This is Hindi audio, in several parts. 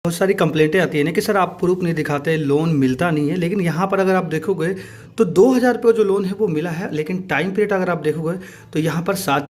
बहुत सारी कंप्लेंटें आती है ना कि सर आप प्रूफ नहीं दिखाते, लोन मिलता नहीं है। लेकिन यहाँ पर अगर आप देखोगे तो 2,000 रुपये जो लोन है वो मिला है, लेकिन टाइम पीरियड अगर आप देखोगे तो यहाँ पर 7।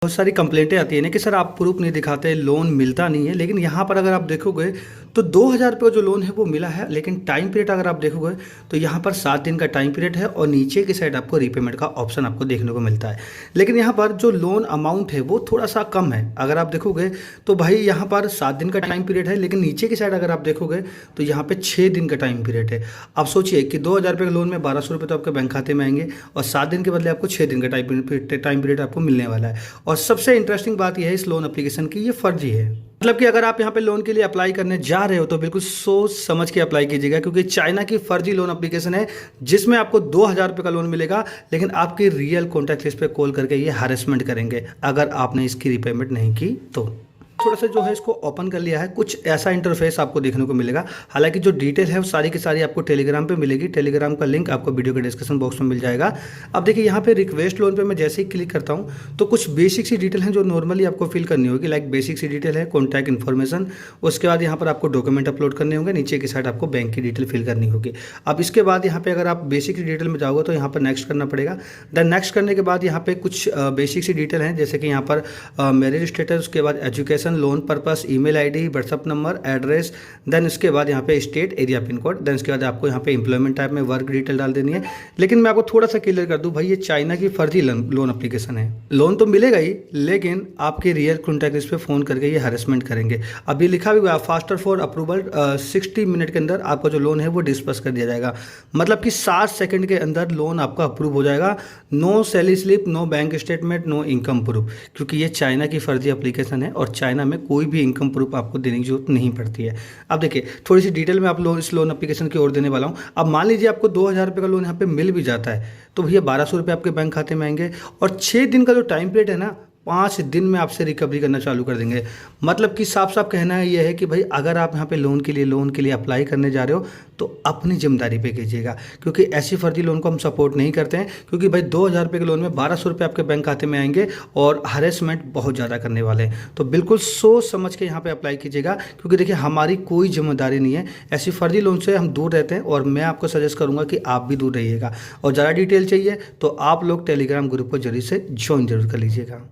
बहुत सारी कंप्लेंटें आती है ना कि सर आप प्रूफ नहीं दिखाते, लोन मिलता नहीं है। लेकिन यहाँ पर अगर आप देखोगे तो 2,000 रुपये जो लोन है वो मिला है, लेकिन टाइम पीरियड अगर आप देखोगे तो यहाँ पर 7 दिन का टाइम पीरियड है और नीचे की साइड आपको रीपेमेंट का ऑप्शन आपको देखने को मिलता है। लेकिन यहाँ पर जो लोन अमाउंट है वो थोड़ा सा कम है। अगर आप देखोगे तो भाई यहाँ पर 7 दिन का टाइम पीरियड है, लेकिन नीचे की साइड अगर आप देखोगे तो यहाँ पे 6 दिन का टाइम पीरियड है। आप सोचिए कि 2,000 रुपये के लोन में 1,200 रुपये तो आपके बैंक खाते में आएंगे और 7 दिन के बदले आपको 6 दिन का टाइम पीरियड आपको मिलने वाला है। और सबसे इंटरेस्टिंग बात यह है इस लोन एप्लीकेशन की, ये फर्जी है। मतलब कि अगर आप यहाँ पे लोन के लिए अप्लाई करने जा रहे हो तो बिल्कुल सोच समझ के अप्लाई कीजिएगा, क्योंकि चाइना की फर्जी लोन एप्लीकेशन है जिसमें आपको 2,000 रुपये का लोन मिलेगा, लेकिन आपकी रियल कॉन्टैक्ट लिस्ट पे कॉल करके ये हैरेसमेंट करेंगे अगर आपने इसकी रिपेमेंट नहीं की तो। थोड़ा सा जो है इसको ओपन कर लिया है, कुछ ऐसा इंटरफेस आपको देखने को मिलेगा। हालांकि जो डिटेल है वो सारी की सारी आपको टेलीग्राम पे मिलेगी। टेलीग्राम का लिंक आपको वीडियो के डिस्क्रिप्शन बॉक्स में मिल जाएगा। अब देखिए यहाँ पे रिक्वेस्ट लोन पे मैं जैसे ही क्लिक करता हूँ तो कुछ बेसिक सी डिटेल हैं जो नॉर्मली आपको फिल करनी होगी। लाइक बेसिक सी डिटेल है, कॉन्टैक्ट इन्फॉर्मेशन, उसके बाद यहाँ पर आपको डॉक्यूमेंट अपलोड करने होंगे, नीचे की साइड आपको बैंक की डिटेल फिल करनी होगी। अब इसके बाद यहाँ पे अगर आप बेसिक सी डिटेल में जाओगे तो यहाँ पर नेक्स्ट करना पड़ेगा। देन नेक्स्ट करने के बाद यहाँ पे कुछ बेसिक सी डिटेल हैं, जैसे कि यहाँ पर मैरिज स्टेटस, उसके बाद education, loan purpose, email ID, WhatsApp number, address. Then इसके बाद यहाँ पे state, area, pin code. Then इसके बाद आपको यहाँ पे एम्प्लॉयमेंट टाइप में वर्क डिटेल डाल देनी है। लेकिन मैं आपको थोड़ा सा क्लियर कर दूं, भाई ये चाइना की फर्जी लोन एप्लीकेशन है। लोन तो मिलेगा ही, लेकिन आपके रियल कॉन्टैक्ट लिस्ट पे फोन करके ये हैरेसमेंट करेंगे। अब ये लिखा भी हुआ है फास्टर फॉर अप्रूवल, 60 मिनट के अंदर आपका जो लोन है वो डिस्पर्स कर दिया जाएगा। मतलब कि 60 सेकंड के अंदर लोन आपका अप्रूव हो जाएगा। No salary slip, no bank statement, no income proof, क्योंकि ये चाइना की फर्जी एप्लीकेशन है और चाइना में कोई भी इनकम प्रूफ आपको देने की जरूरत नहीं पड़ती है। अब देखिए थोड़ी सी डिटेल में आप लोग इस लोन एप्लीकेशन की ओर देने वाला हूँ। अब मान लीजिए आपको 2,000 रुपये का लोन यहाँ पे मिल भी जाता है तो भैया 1,200 रुपये आपके बैंक खाते में आएंगे और 6 दिन का जो टाइम पीरियड है ना, 5 दिन में आपसे रिकवरी करना चालू कर देंगे। मतलब कि साफ साफ कहना है ये है कि भाई अगर आप यहाँ पे लोन के लिए अप्लाई करने जा रहे हो तो अपनी जिम्मेदारी पे कीजिएगा, क्योंकि ऐसी फर्जी लोन को हम सपोर्ट नहीं करते हैं। क्योंकि भाई 2,000 रुपये के लोन में 1,200 रुपये आपके बैंक खाते में आएंगे और हरेसमेंट बहुत ज़्यादा करने वाले हैं। तो बिल्कुल सोच समझ के यहाँ पे अप्लाई कीजिएगा, क्योंकि देखिए हमारी कोई जिम्मेदारी नहीं है। ऐसी फर्जी लोन से हम दूर रहते हैं और मैं आपको सजेस्ट करूँगा कि आप भी दूर रहिएगा। और ज़्यादा डिटेल चाहिए तो आप लोग टेलीग्राम ग्रुप को जरिए से ज्वाइन जरूर कर लीजिएगा।